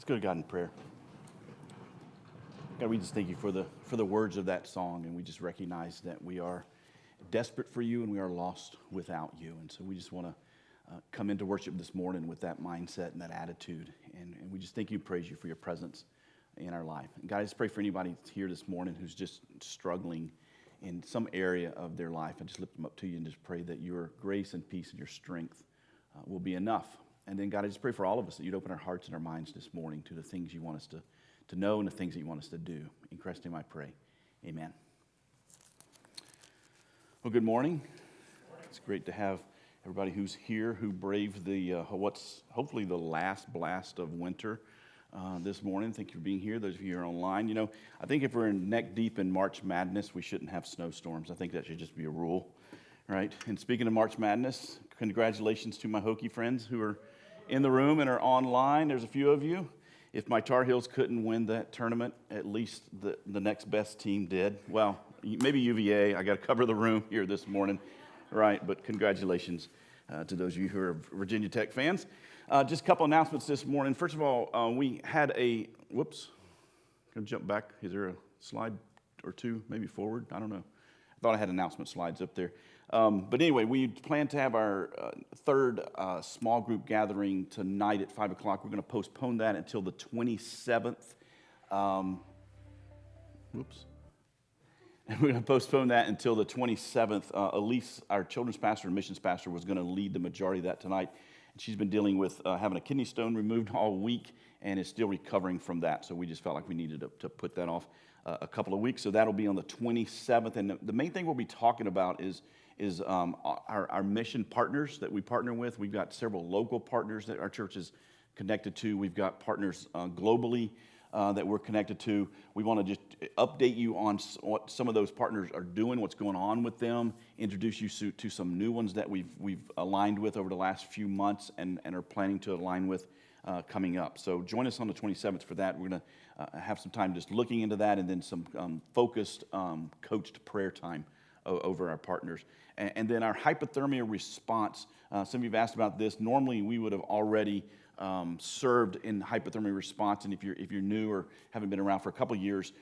Let's go to God in prayer. God, we just thank you for the words of that song, and we just recognize that we are desperate for you and we are lost without you. And so we just want to come into worship this morning with that mindset and that attitude. And we just thank you and praise you for your presence in our life. And God, I just pray for anybody here this morning who's just struggling in some area of their life. I just lift them up to you and just pray that your grace and peace and your strength will be enough. And then, God, I just pray for all of us that you'd open our hearts and our minds this morning to the things you want us to know and the things that you want us to do. In Christ's name I pray. Amen. Well, good morning. It's great to have everybody who's here who braved the what's hopefully the last blast of winter this morning. Thank you for being here. Those of you who are online, you know, I think if we're neck deep in March Madness, we shouldn't have snowstorms. I think that should just be a rule, right? And speaking of March Madness, congratulations to my Hokie friends who are in the room and are online. There's a few of you. If my Tar Heels couldn't win that tournament, at least the next best team did. Well, maybe UVA. I got to cover the room here this morning, right? But congratulations to those of you who are Virginia Tech fans. Just a couple announcements this morning. First of all, we had a, whoops, going to jump back. Is there a slide or two, maybe forward? I don't know. I thought I had announcement slides up there. But anyway, we plan to have our third small group gathering tonight at 5 o'clock. We're going to postpone that until the 27th. And we're going to postpone that until the 27th. Elise, our children's pastor and missions pastor, was going to lead the majority of that tonight. And she's been dealing with having a kidney stone removed all week and is still recovering from that. So we just felt like we needed to put that off a couple of weeks. So that'll be on the 27th. And the main thing we'll be talking about is our mission partners that we partner with. We've got several local partners that our church is connected to. We've got partners globally that we're connected to. We want to just update you on what some of those partners are doing, what's going on with them, introduce you to some new ones that we've aligned with over the last few months and are planning to align with coming up. So join us on the 27th for that. We're going to have some time just looking into that and then some focused, coached prayer time over our partners. And then our hypothermia response, some of you have asked about this. Normally we would have already served in hypothermia response, and if you're new or haven't been around for a couple of years,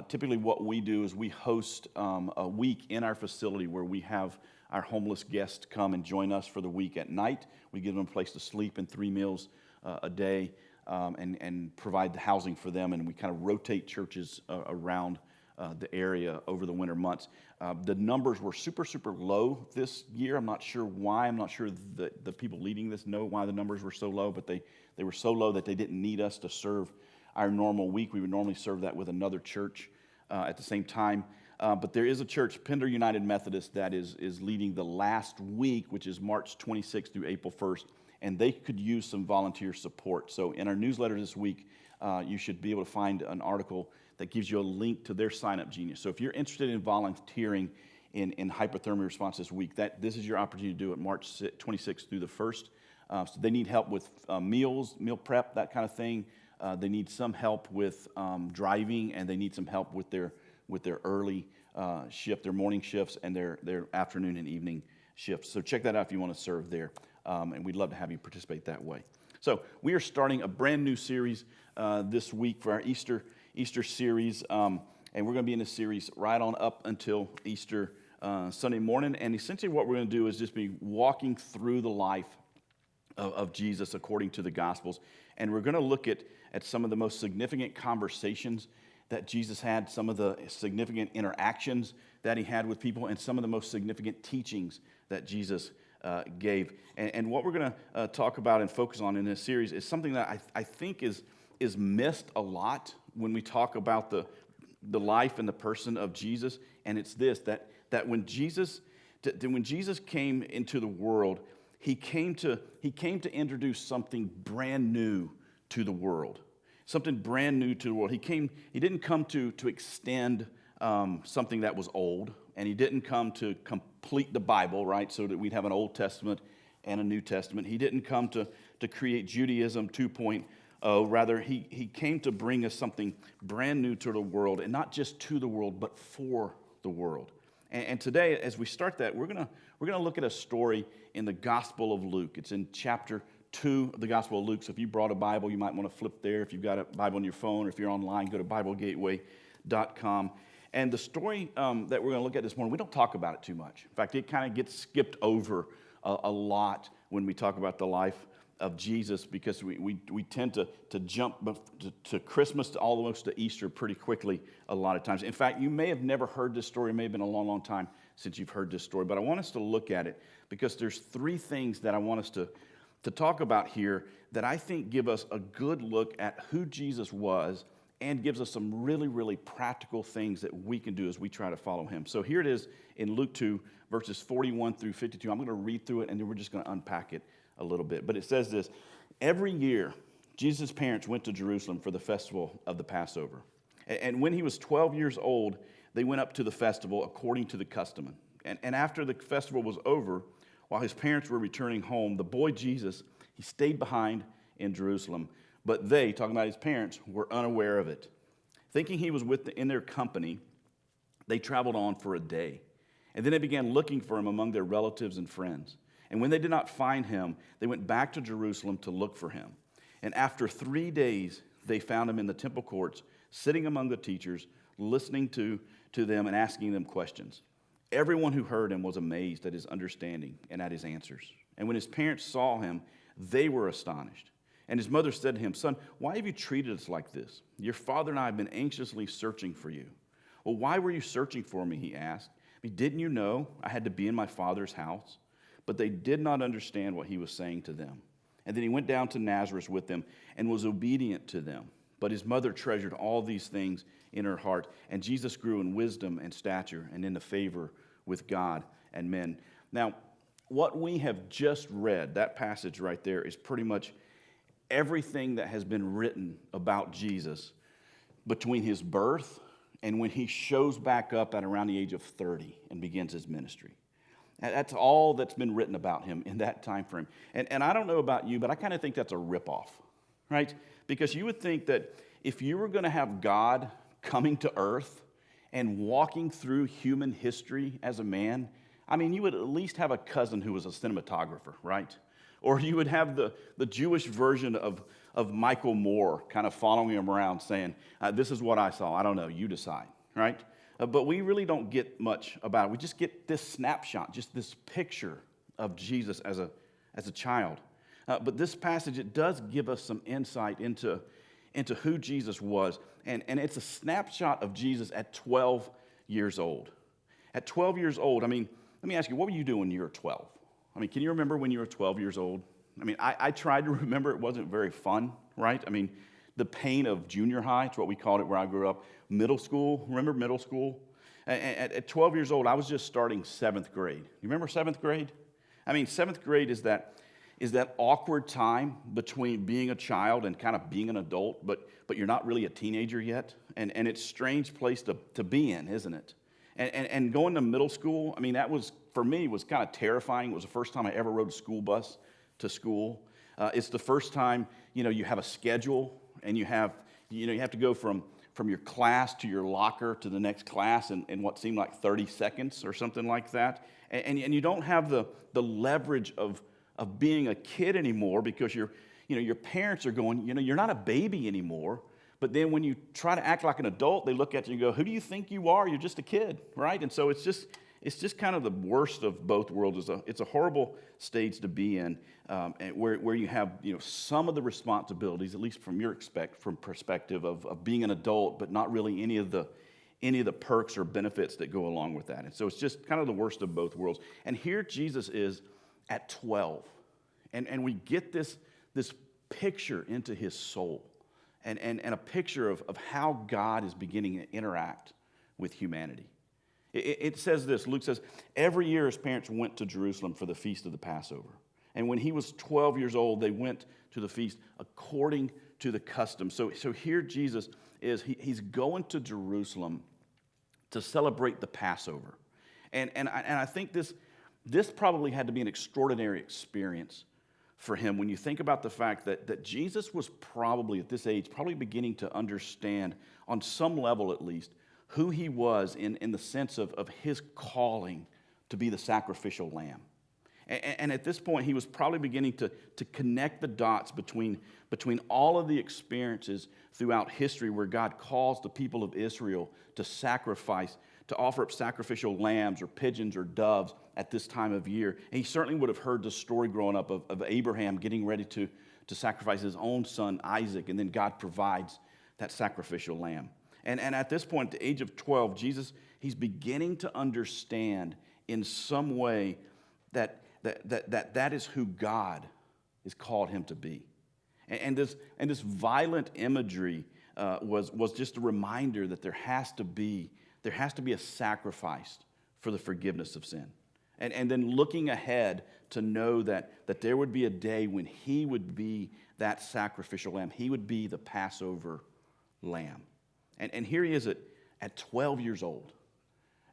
typically what we do is we host a week in our facility where we have our homeless guests come and join us for the week at night. We give them a place to sleep and 3 meals a day and provide the housing for them, and we kind of rotate churches around the area over the winter months. The numbers were super, super low this year. I'm not sure why. I'm not sure the people leading this know why the numbers were so low, but they were so low that they didn't need us to serve our normal week. We would normally serve that with another church at the same time. But there is a church, Pender United Methodist, that is leading the last week, which is March 26th through April 1st, and they could use some volunteer support. So in our newsletter this week, you should be able to find an article that gives you a link to their sign-up genius. So if you're interested in volunteering in hypothermia response this week, this is your opportunity to do it March 26th through the 1st. So they need help with meals, meal prep, that kind of thing. They need some help with driving, and they need some help with their early shift, their morning shifts, and their afternoon and evening shifts. So check that out if you want to serve there, and we'd love to have you participate that way. So we are starting a brand new series this week for our Easter series, and we're going to be in this series right on up until Easter Sunday morning. And essentially what we're going to do is just be walking through the life of Jesus according to the Gospels. And we're going to look at some of the most significant conversations that Jesus had, some of the significant interactions that he had with people, and some of the most significant teachings that Jesus gave. And what we're going to talk about and focus on in this series is something that I think is missed a lot when we talk about the life and the person of Jesus. And it's this, that when Jesus came into the world, he came to introduce something brand new to the world. Something brand new to the world. He didn't come to extend something that was old, and he didn't come to complete the Bible, right, so that we'd have an Old Testament and a New Testament. He didn't come to create Judaism 2.0. Rather, he came to bring us something brand new to the world, and not just to the world, but for the world. And today, as we start that, we're gonna look at a story in the Gospel of Luke. It's in chapter 2 of the Gospel of Luke. So if you brought a Bible, you might want to flip there. If you've got a Bible on your phone, or if you're online, go to BibleGateway.com. And the story that we're going to look at this morning, we don't talk about it too much. In fact, it kind of gets skipped over a lot when we talk about the life of Jesus, because we tend to jump to Christmas to almost to Easter pretty quickly a lot of times. In fact, you may have never heard this story. It may have been a long, long time since you've heard this story. But I want us to look at it because there's 3 things that I want us to talk about here that I think give us a good look at who Jesus was and gives us some really, really practical things that we can do as we try to follow him. So here it is in Luke 2, verses 41 through 52. I'm going to read through it, and then we're just going to unpack it a little bit. But it says this: every year, Jesus' parents went to Jerusalem for the festival of the Passover. And when he was 12 years old, they went up to the festival according to the custom. And after the festival was over, while his parents were returning home, the boy Jesus, he stayed behind in Jerusalem. But they, talking about his parents, were unaware of it. Thinking he was in their company, they traveled on for a day. And then they began looking for him among their relatives and friends. And when they did not find him, they went back to Jerusalem to look for him. And after 3 days, they found him in the temple courts, sitting among the teachers, listening to them and asking them questions. Everyone who heard him was amazed at his understanding and at his answers. And when his parents saw him, they were astonished. And his mother said to him, "Son, why have you treated us like this? Your father and I have been anxiously searching for you." "Well, why were you searching for me?" he asked. "Didn't you know I had to be in my father's house?" But they did not understand what he was saying to them. And then he went down to Nazareth with them and was obedient to them. But his mother treasured all these things in her heart. And Jesus grew in wisdom and stature and in the favor with God and men. Now, what we have just read, that passage right there, is pretty much everything that has been written about Jesus between his birth and when he shows back up at around the age of 30 and begins his ministry. That's all that's been written about him in that time frame. And I don't know about you, but I kind of think that's a ripoff, right? Because you would think that if you were going to have God coming to earth and walking through human history as a man, I mean, you would at least have a cousin who was a cinematographer, right? Or you would have the Jewish version of Michael Moore kind of following him around saying, "This is what I saw. I don't know. You decide," right? But we really don't get much about it. We just get this snapshot, just this picture of Jesus as a child. But this passage, it does give us some insight into who Jesus was. And it's a snapshot of Jesus at 12 years old. At 12 years old, I mean, let me ask you, what were you doing when you were 12? I mean, can you remember when you were 12 years old? I mean, I tried to remember. It wasn't very fun, right? I mean, the pain of junior high, it's what we called it where I grew up. Middle school, remember middle school? At 12 years old, I was just starting 7th grade. You remember 7th grade? I mean, 7th grade is that awkward time between being a child and kind of being an adult, but you're not really a teenager yet. And it's a strange place to be in, isn't it? And going to middle school, I mean, that was, for me, was kind of terrifying. It was the first time I ever rode a school bus to school. It's the first time, you have a schedule, and you have to go from your class to your locker to the next class in what seemed like 30 seconds or something like that. And you don't have the leverage of being a kid anymore because your parents are going, you're not a baby anymore. But then when you try to act like an adult, they look at you and go, "Who do you think you are? You're just a kid," right? And so it's just kind of the worst of both worlds. It's a horrible stage to be in, where you have some of the responsibilities, at least from perspective of being an adult, but not really any of the perks or benefits that go along with that. And so it's just kind of the worst of both worlds. And here Jesus is at 12, and we get this picture into his soul, and a picture of how God is beginning to interact with humanity. It says this, Luke says, every year his parents went to Jerusalem for the feast of the Passover. And when he was 12 years old, they went to the feast according to the custom. So here Jesus is, he's going to Jerusalem to celebrate the Passover. And I think this probably had to be an extraordinary experience for him when you think about the fact that Jesus was probably, at this age, probably beginning to understand, on some level at least, who he was in the sense of his calling to be the sacrificial lamb. And at this point, he was probably beginning to connect the dots between all of the experiences throughout history where God calls the people of Israel to sacrifice, to offer up sacrificial lambs or pigeons or doves at this time of year. And he certainly would have heard the story growing up of Abraham getting ready to sacrifice his own son, Isaac, and then God provides that sacrificial lamb. And at this point, at the age of 12, Jesus, he's beginning to understand in some way that is who God has called him to be. And this violent imagery was just a reminder that there has to be a sacrifice for the forgiveness of sin. And then looking ahead to know that there would be a day when he would be that sacrificial lamb. He would be the Passover lamb. And here he is at 12 years old.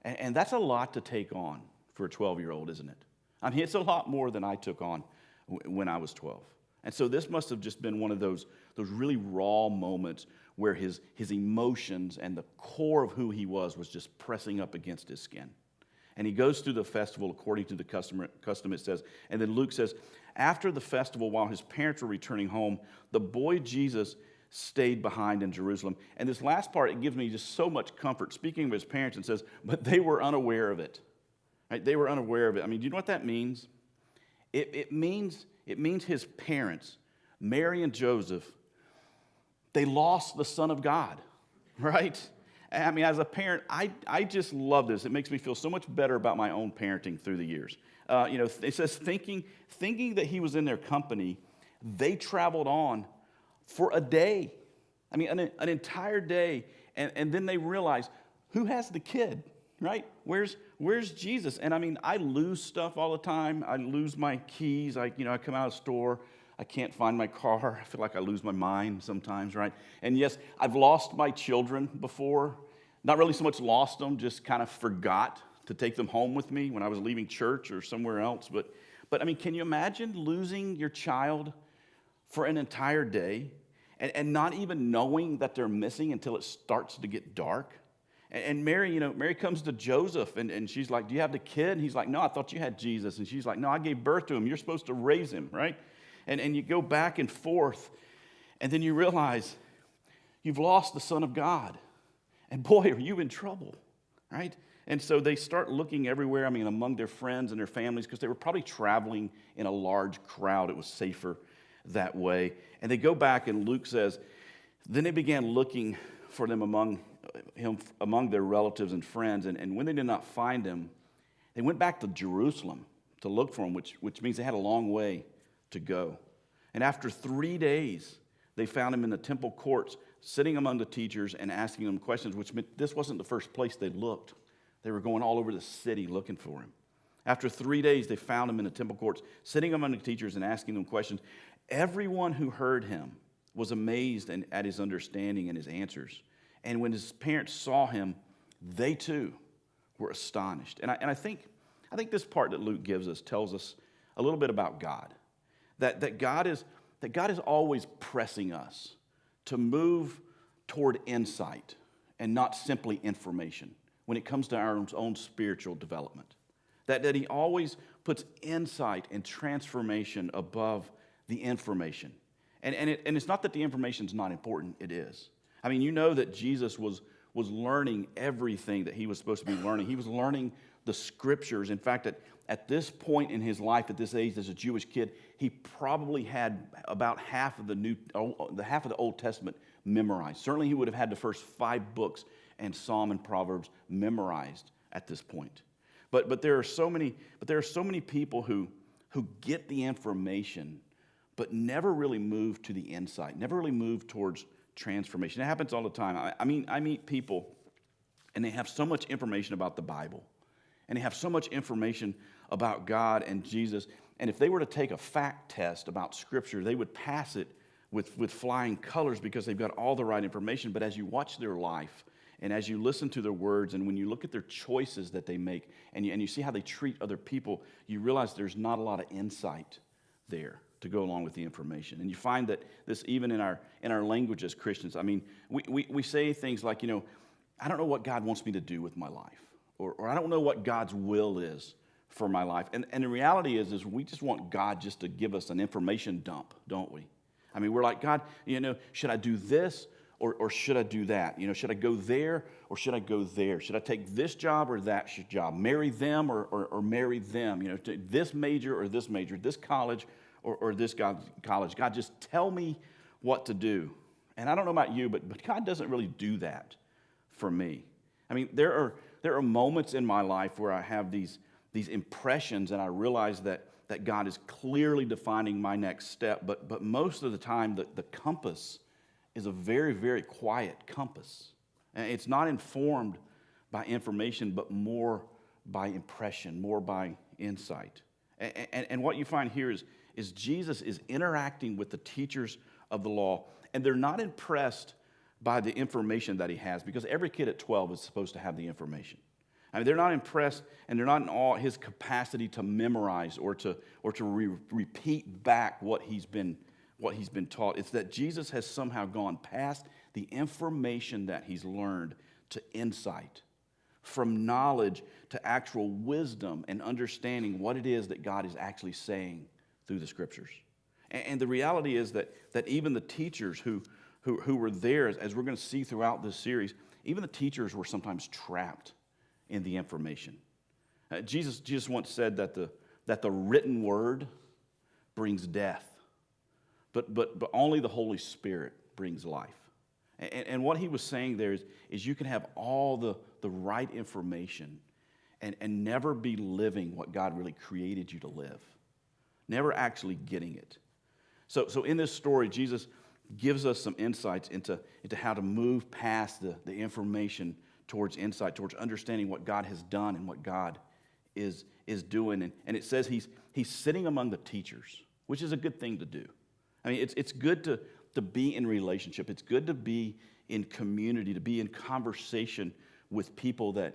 And that's a lot to take on for a 12-year-old, isn't it? I mean, it's a lot more than I took on when I was 12. And so this must have just been one of those really raw moments where his emotions and the core of who he was just pressing up against his skin. And he goes through the festival according to the custom, it says. And then Luke says, after the festival, while his parents were returning home, the boy Jesus stayed behind in Jerusalem. And this last part, it gives me just so much comfort. Speaking of his parents, it says, but they were unaware of it. Right? They were unaware of it. I mean, do you know what that means? It means his parents, Mary and Joseph, they lost the Son of God, right? I mean, as a parent, I just love this. It makes me feel so much better about my own parenting through the years. It says thinking that he was in their company, they traveled on for a day. I mean, an entire day. And then they realized, who has the kid, right? Where's Jesus? And I mean, I lose stuff all the time. I lose my keys. I come out of the store. I can't find my car. I feel like I lose my mind sometimes, right? And yes, I've lost my children before. Not really so much lost them, just kind of forgot to take them home with me when I was leaving church or somewhere else. But I mean, can you imagine losing your child for an entire day and not even knowing that they're missing until it starts to get dark? And Mary, Mary comes to Joseph and she's like, do you have the kid? And he's like, no, I thought you had Jesus. And she's like, no, I gave birth to him. You're supposed to raise him, right? And you go back and forth, and then you realize you've lost the Son of God. And boy, are you in trouble, right? And so they start looking everywhere, I mean, among their friends and their families, because they were probably traveling in a large crowd. It was safer that way. And they go back, and Luke says, then they began looking for them among their relatives and friends. And when they did not find him, they went back to Jerusalem to look for him, which means they had a long way to go. And after 3 days, they found him in the temple courts, sitting among the teachers and asking them questions, which meant this wasn't the first place they looked. They were going all over the city looking for him. After 3 days, they found him in the temple courts, sitting among the teachers and asking them questions. Everyone who heard him was amazed at his understanding and his answers. And when his parents saw him, they too were astonished. And I think this part that Luke gives us tells us a little bit about God. That God is always pressing us to move toward insight and not simply information when it comes to our own spiritual development. That he always puts insight and transformation above the information. And it's not that the information is not important, it is. I mean, you know that Jesus was learning everything that he was supposed to be learning. He was learning the scriptures. In fact, at this point in his life, at this age, as a Jewish kid, he probably had about half of the Old Testament memorized. Certainly, he would have had the first 5 books and Psalm and Proverbs memorized at this point. But there are so many people who get the information, but never really move to the insight, never really move towards transformation. It happens all the time. I meet people, and they have so much information about the Bible. And they have so much information about God and Jesus. And if they were to take a fact test about Scripture, they would pass it with flying colors because they've got all the right information. But as you watch their life and as you listen to their words and when you look at their choices that they make and you see how they treat other people, you realize there's not a lot of insight there to go along with the information. And you find that this even in our language as Christians. I mean, we say things like, I don't know what God wants me to do with my life. Or I don't know what God's will is for my life. And the reality is we just want God just to give us an information dump, don't we? I mean, we're like, God, should I do this or should I do that? Should I go there or should I go there? Should I take this job or that job? Marry them or marry them? This major or this major, this college or this college. God, just tell me what to do. And I don't know about you, but God doesn't really do that for me. I mean, there are moments in my life where I have these impressions and I realize that God is clearly defining my next step, but most of the time the compass is a very, very quiet compass. And it's not informed by information, but more by impression, more by insight. And what you find here is Jesus is interacting with the teachers of the law, and they're not impressed by the information that he has, because every kid at 12 is supposed to have the information. I mean, they're not impressed, and they're not in awe his capacity to memorize or to repeat back what he's been taught. It's that Jesus has somehow gone past the information that he's learned to insight, from knowledge to actual wisdom and understanding what it is that God is actually saying through the scriptures. And the reality is that even the teachers who were there, as we're going to see throughout this series, even the teachers were sometimes trapped in the information. Jesus once said that the written word brings death, but only the Holy Spirit brings life. And what he was saying there is you can have all the right information and never be living what God really created you to live, never actually getting it. So in this story, Jesus gives us some insights into how to move past the information towards insight, towards understanding what God has done and what God is doing. And it says he's sitting among the teachers, which is a good thing to do. I mean, it's good to be in relationship. It's good to be in community, to be in conversation with people that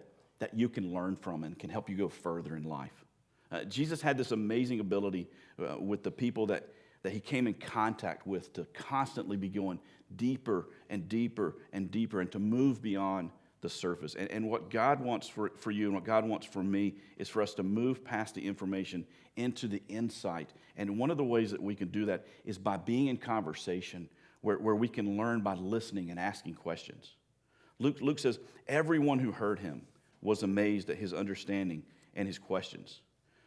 you can learn from and can help you go further in life. Jesus had this amazing ability with the people that he came in contact with to constantly be going deeper and deeper and deeper and to move beyond the surface. And what God wants for you and what God wants for me is for us to move past the information into the insight. And one of the ways that we can do that is by being in conversation where we can learn by listening and asking questions. Luke says, everyone who heard him was amazed at his understanding and his questions.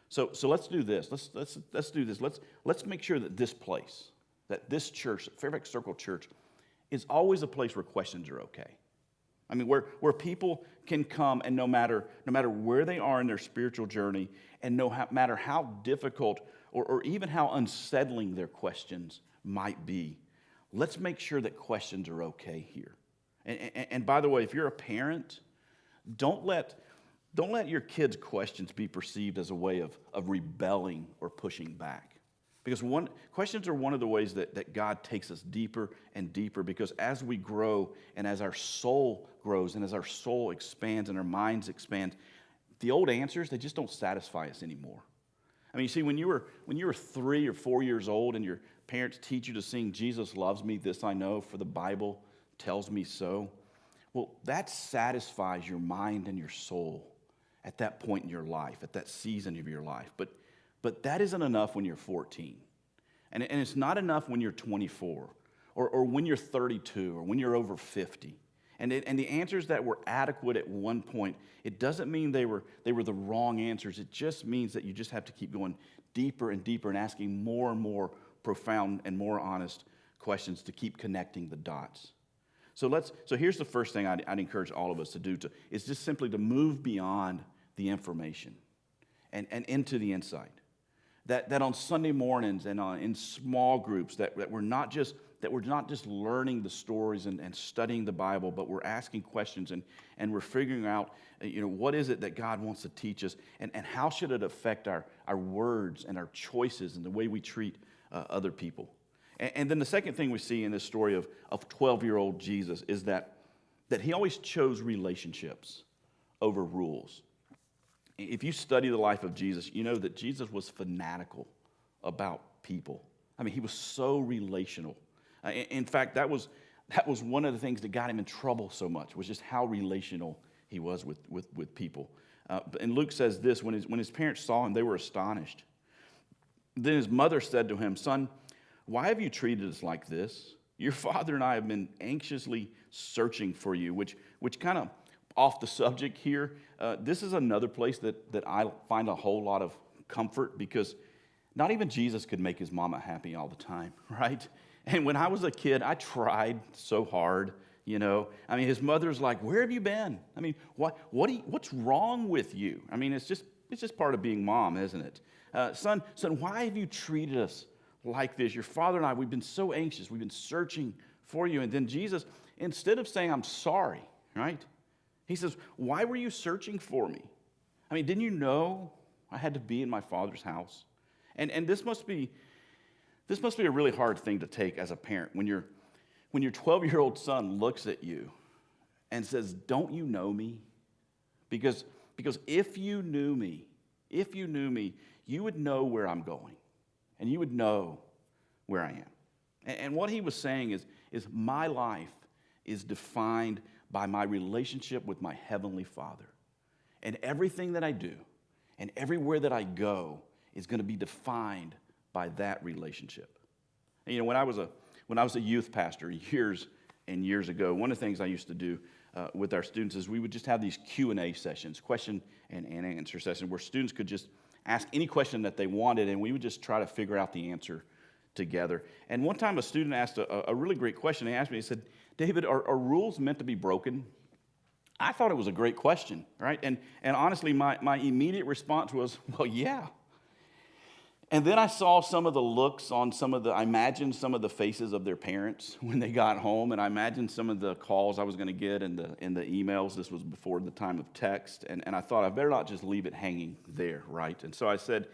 So let's do this. Let's do this. Let's make sure that this place, that this church, Fairfax Circle Church, is always a place where questions are okay. I mean, where people can come and no matter where they are in their spiritual journey and no matter how difficult or even how unsettling their questions might be, let's make sure that questions are okay here. And by the way, if you're a parent, don't let your kids' questions be perceived as a way of rebelling or pushing back. Because questions are one of the ways that God takes us deeper and deeper, because as we grow and as our soul grows and as our soul expands and our minds expand, the old answers, they just don't satisfy us anymore. I mean, you see, when you were 3 or 4 years old and your parents teach you to sing, "Jesus loves me, this I know, for the Bible tells me so," well, that satisfies your mind and your soul at that point in your life, at that season of your life. But that isn't enough when you're 14. And it's not enough when you're 24 or when you're 32 or when you're over 50. And the answers that were adequate at one point, it doesn't mean they were the wrong answers. It just means that you just have to keep going deeper and deeper and asking more and more profound and more honest questions to keep connecting the dots. So here's the first thing I'd encourage all of us to do is just simply to move beyond the information and into the insight. That on Sunday mornings and in small groups that we're not just learning the stories and studying the Bible, but we're asking questions and we're figuring out what is it that God wants to teach us and how should it affect our words and our choices and the way we treat other people. And then the second thing we see in this story of 12-year-old Jesus is that he always chose relationships over rules. If you study the life of Jesus, you know that Jesus was fanatical about people. I mean, he was so relational. In fact, that was one of the things that got him in trouble so much, was just how relational he was with people. And Luke says this, when his parents saw him, they were astonished. Then his mother said to him, "Son, why have you treated us like this? Your father and I have been anxiously searching for you," which kind of off the subject here. This is another place that I find a whole lot of comfort, because not even Jesus could make his mama happy all the time, right? And when I was a kid, I tried so hard, you know. I mean, his mother's like, "Where have you been? I mean, what's wrong with you?" I mean, it's just part of being mom, isn't it? Son, why have you treated us like this? Your father and I, we've been so anxious. We've been searching for you. And then Jesus, instead of saying, "I'm sorry," right? He says, "Why were you searching for me? I mean, didn't you know I had to be in my Father's house?" And this must be a really hard thing to take as a parent when your 12-year-old son looks at you and says, "Don't you know me?" Because if you knew me, you would know where I'm going, and you would know where I am. And what he was saying is my life is defined by my relationship with my Heavenly Father. And everything that I do and everywhere that I go is going to be defined by that relationship. And, you know, when I was a youth pastor years and years ago, one of the things I used to do with our students is we would just have these Q&A sessions, question and answer sessions, where students could just ask any question that they wanted, and we would just try to figure out the answer together. And one time a student asked a really great question. He asked me, he said, "David, are rules meant to be broken?" I thought it was a great question, right? And honestly, my immediate response was, "Well, yeah." And then I saw some of the looks on I imagined some of the faces of their parents when they got home, and I imagined some of the calls I was going to get and the emails. This was before the time of text, and I thought I better not just leave it hanging there, right? And so I said,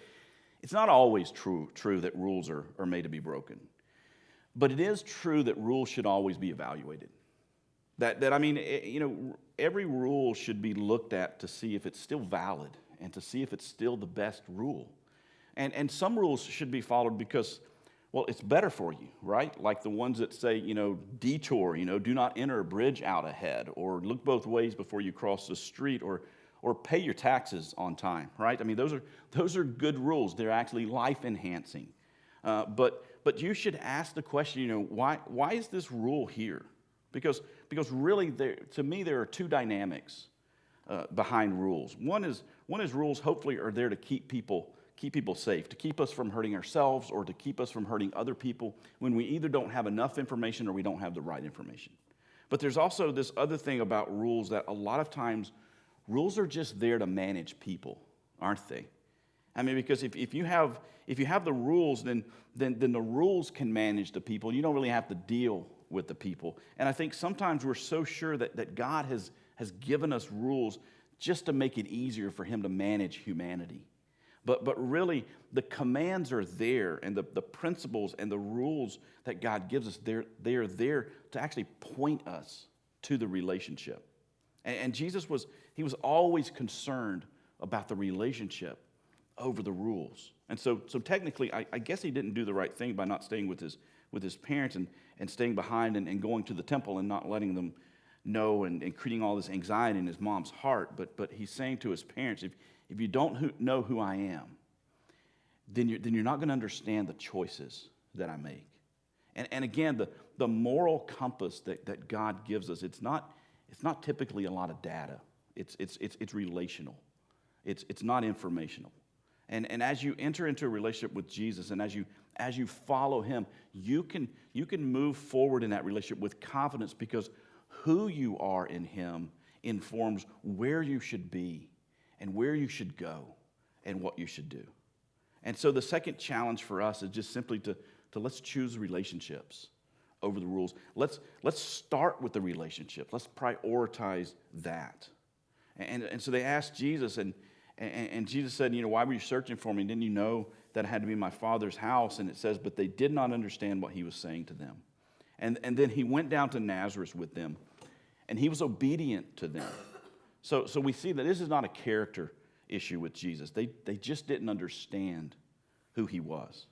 it's not always true that rules are made to be broken, but it is true that rules should always be evaluated. That I mean, you know, every rule should be looked at to see if it's still valid and to see if it's still the best rule. And some rules should be followed because, well, it's better for you, right? Like the ones that say, you know, detour, you know, do not enter a bridge out ahead, or look both ways before you cross the street, or pay your taxes on time, right? I mean, those are good rules. They're actually life enhancing. But you should ask the question, you know, why is this rule here? Because really, to me, there are two dynamics behind rules. One is rules hopefully are there to keep people safe, to keep us from hurting ourselves or to keep us from hurting other people when we either don't have enough information or we don't have the right information. But there's also this other thing about rules, that a lot of times rules are just there to manage people, aren't they? I mean, because if you have the rules, then the rules can manage the people. You don't really have to deal with the people. And I think sometimes we're so sure that God has given us rules just to make it easier for him to manage humanity. But really, the commands are there, and the principles and the rules that God gives us, they are there to actually point us to the relationship. And Jesus was always concerned about the relationship over the rules. And so technically, I guess he didn't do the right thing by not staying with his parents and staying behind and going to the temple and not letting them know and creating all this anxiety in his mom's heart. But he's saying to his parents, if you don't know who I am, then you're not going to understand the choices that I make. And again, the moral compass that God gives us, it's not typically a lot of data. It's relational. It's not informational. And as you enter into a relationship with Jesus, and as you follow him, you can move forward in that relationship with confidence, because who you are in him informs where you should be and where you should go and what you should do. And so the second challenge for us is just simply to let's choose relationships over the rules. Let's start with the relationship. Let's prioritize that. And so they asked Jesus, and Jesus said, you know, why were you searching for me? Didn't you know that it had to be my Father's house? And it says, but they did not understand what he was saying to them. And then he went down to Nazareth with them, and he was obedient to them. So we see that this is not a character issue with Jesus. They just didn't understand who he was.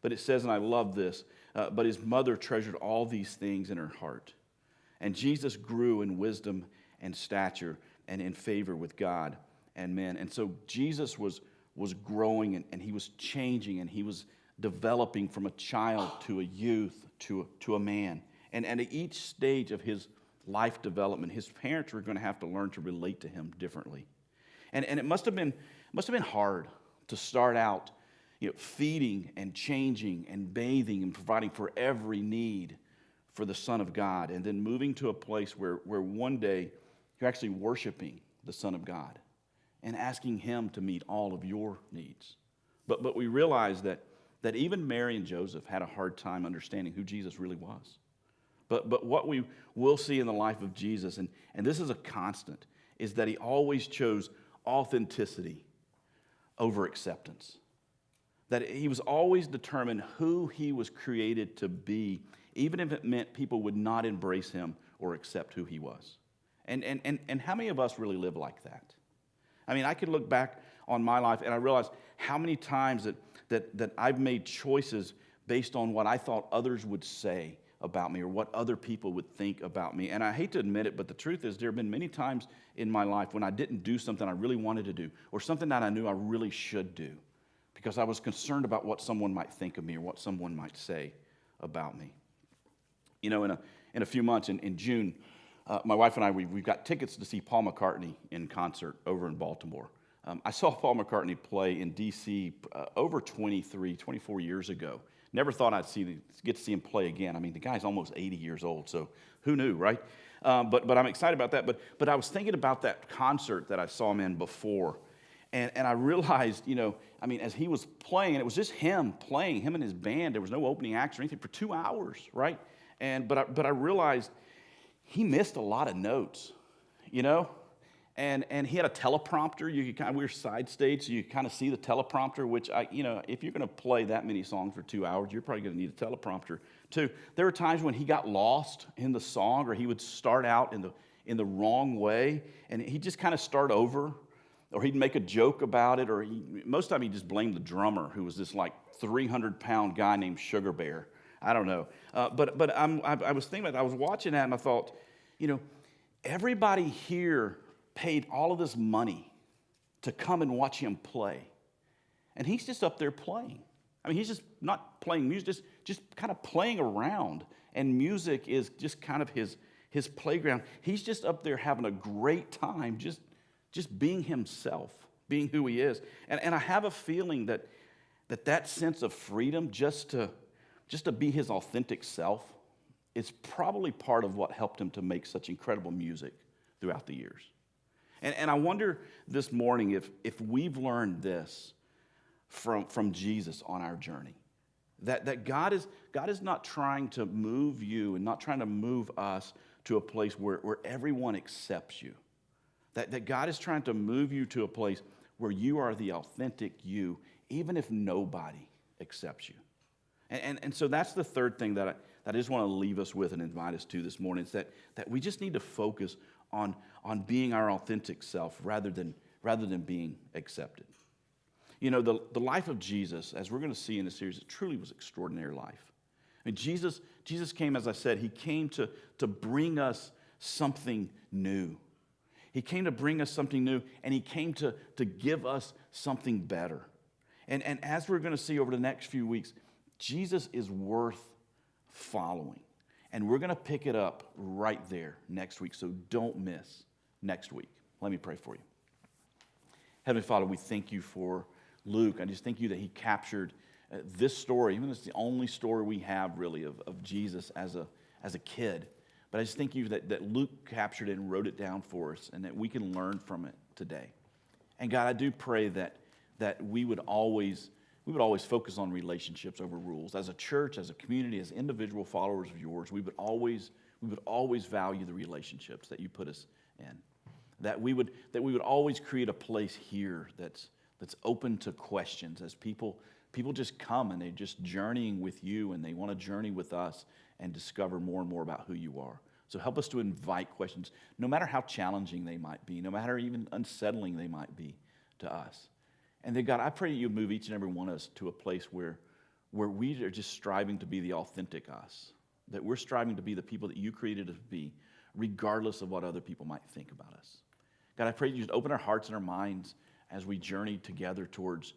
But it says, and I love this, but his mother treasured all these things in her heart. And Jesus grew in wisdom and stature and in favor with God and men. And so Jesus was growing, and he was changing, and he was developing from a child to a youth to a man. And at each stage of his life development, his parents were going to have to learn to relate to him differently. And it must have been hard to start out, feeding and changing and bathing and providing for every need for the Son of God, and then moving to a place where one day you're actually worshiping the Son of God and asking him to meet all of your needs. But we realize that even Mary and Joseph had a hard time understanding who Jesus really was. But what we will see in the life of Jesus, and this is a constant, is that he always chose authenticity over acceptance. That he was always determined who he was created to be, even if it meant people would not embrace him or accept who he was. And how many of us really live like that? I mean, I could look back on my life and I realize how many times that I've made choices based on what I thought others would say about me or what other people would think about me. And I hate to admit it, but the truth is there have been many times in my life when I didn't do something I really wanted to do or something that I knew I really should do because I was concerned about what someone might think of me or what someone might say about me. In a few months, in June, my wife and I, we've got tickets to see Paul McCartney in concert over in Baltimore. I saw Paul McCartney play in D.C. Over 24 years ago. Never thought I'd get to see him play again. I mean, the guy's almost 80 years old, so who knew, right? But I'm excited about that. But I was thinking about that concert that I saw him in before, and I realized, as he was playing, and it was just him playing, him and his band. There was no opening acts or anything for 2 hours, right? But I realized he missed a lot of notes, And he had a teleprompter. We were side stage, so you kind of see the teleprompter. Which if you're going to play that many songs for 2 hours, you're probably going to need a teleprompter too. There were times when he got lost in the song, or he would start out in the wrong way, and he'd just kind of start over, or he'd make a joke about it, or most of the time he just blamed the drummer, who was this like 300-pound guy named Sugar Bear. I don't know, but I was thinking about that. I was watching that, and I thought, everybody here paid all of this money to come and watch him play. And he's just up there playing. I mean, he's just not playing music, just kind of playing around. And music is just kind of his playground. He's just up there having a great time, just being himself, being who he is. And I have a feeling that sense of freedom just to be his authentic self is probably part of what helped him to make such incredible music throughout the years. And I wonder this morning if we've learned this from Jesus on our journey, that God is not trying to move you and not trying to move us to a place where everyone accepts you. That God is trying to move you to a place where you are the authentic you, even if nobody accepts you. And so that's the third thing that I just want to leave us with and invite us to this morning, is that we just need to focus on being our authentic self rather than being accepted. The life of Jesus, as we're going to see in this series, it truly was an extraordinary life. I mean, Jesus came, as I said, he came to bring us something new. He came to bring us something new, and he came to give us something better. And as we're going to see over the next few weeks, Jesus is worth following. And we're going to pick it up right there next week, so don't miss next week. Let me pray for you. Heavenly Father, we thank you for Luke. I just thank you that he captured this story, even though it's the only story we have really of Jesus as a kid. But I just thank you that Luke captured it and wrote it down for us, and that we can learn from it today. And God, I do pray that we would always focus on relationships over rules. As a church, as a community, as individual followers of yours, we would always value the relationships that you put us in. That we would always create a place here that's open to questions, as people just come and they're just journeying with you, and they want to journey with us and discover more and more about who you are. So help us to invite questions, no matter how challenging they might be, no matter even unsettling they might be to us. And then, God, I pray that you move each and every one of us to a place where we are just striving to be the authentic us, that we're striving to be the people that you created us to be, regardless of what other people might think about us. God, I pray you just open our hearts and our minds as we journey together towards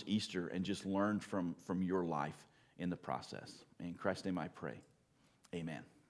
Easter and just learn from your life in the process. In Christ's name I pray. Amen.